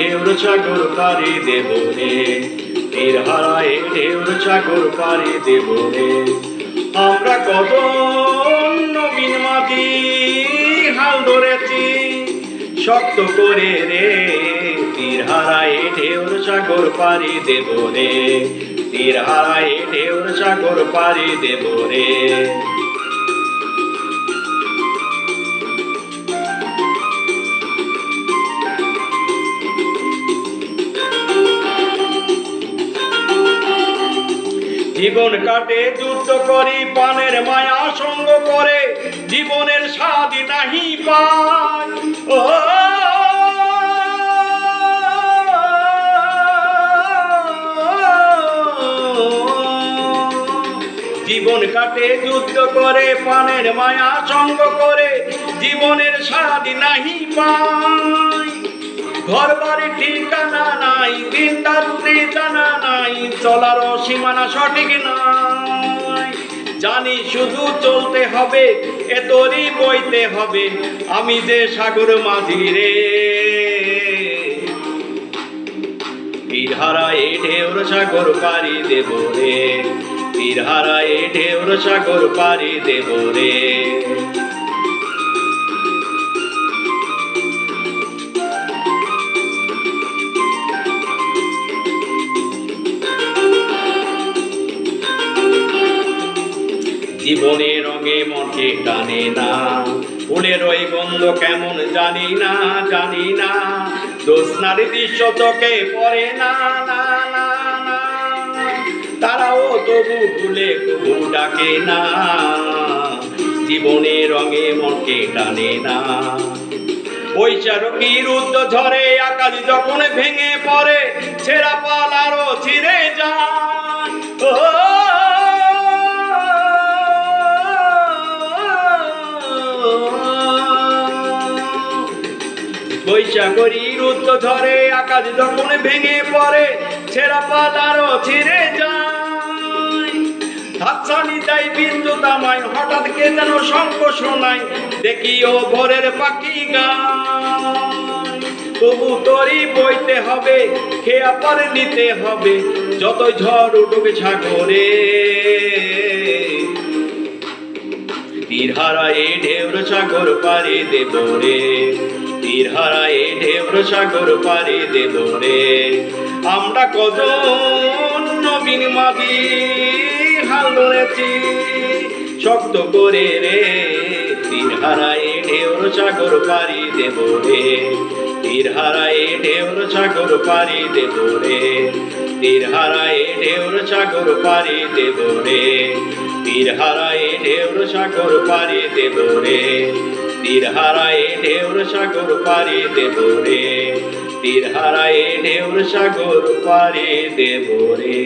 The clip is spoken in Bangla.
ঢেউর সাগর পাড়ি দেব রে, তীর হারায় ঢেউর সাগর পাড়ি দেব রে। আমরা কত নবীন মাঝি হাল ধরেছি শক্ত করে রে, তীর হারায় ঢেউর সাগর পাড়ি দেব রে, তীর হারায় ঢেউর সাগর পাড়ি দেব রে। জীবন কাটে যুদ্ধ করি পানের মায়া সঙ্গ করে, জীবনের স্বাদ নাহি পাই। ও জীবন কাটে যুদ্ধ করে পানের মায়া সঙ্গ করে, জীবনের স্বাদ নাহি পাই। ঘর বাড়ি ঠিকানা নাই, দিন রাত্রি জানা নাই, চলার সীমানা সঠিক নাই। জানি শুধু চলতে হবে, এ তরি বইতে হবে, আমি যে সাগর মাঝি রে। তীর হারায় ঢেউর সাগর পাড়ি দেব রে, তীর হারায় ঢেউর সাগর পাড়ি দেব রে। জীবনের রঙে মনকে টানে না, ফুলের ওই গন্ধ কেমন জানি না, জানি না। জ্যোৎস্নার দৃশ্য চোখে পড়ে না, না না না। তারাও তবু ভুলে কবু ডাকে না, জীবনের রঙে মনকে টানে না। বৈশাখী রুদ্র ঝরে আকাশ যখন ভেঙে পড়ে, ছেঁড়া পাল আরো ছিঁড়ে যায়। ও বৈশাখী রুদ্র ঝরে আকাশ যখন ভেঙে পড়ে, ছেঁড়া পাল আরো ছিঁড়ে যায়। হাতছানি যাই বিদ্যুৎ আমায়, হঠাৎ কে যেন শঙ্খ শোনায়, দেখি ও ভোরের পাখি গায়। তবু তরি বইতে হবে, খেয়া পারে নিতে হবে, যতই ঝড় উঠুক সাগরে। তীর হারায় ঢেউর সাগর পাড়ি দেব রে, তীর হারায় ঢেউর সাগর পাড়ি দেব রে। আমরা কজন নবীন মাঝি হাল ধরেছি শক্ত করে রে, তীর হারায় ঢেউর সাগর পাড়ি দেব রে, তীর হারায় ঢেউর সাগর পাড়ি দেব রে, তীর হারায় ঢেউর সাগর পাড়ি দেব রে, তীর হারায় ঢেউর সাগর পাড়ি দেব রে, তীর হারায় ঢেউর সাগর পাড়ি দেব রে, তীর হারায় ঢেউর সাগর পাড়ি দেব রে।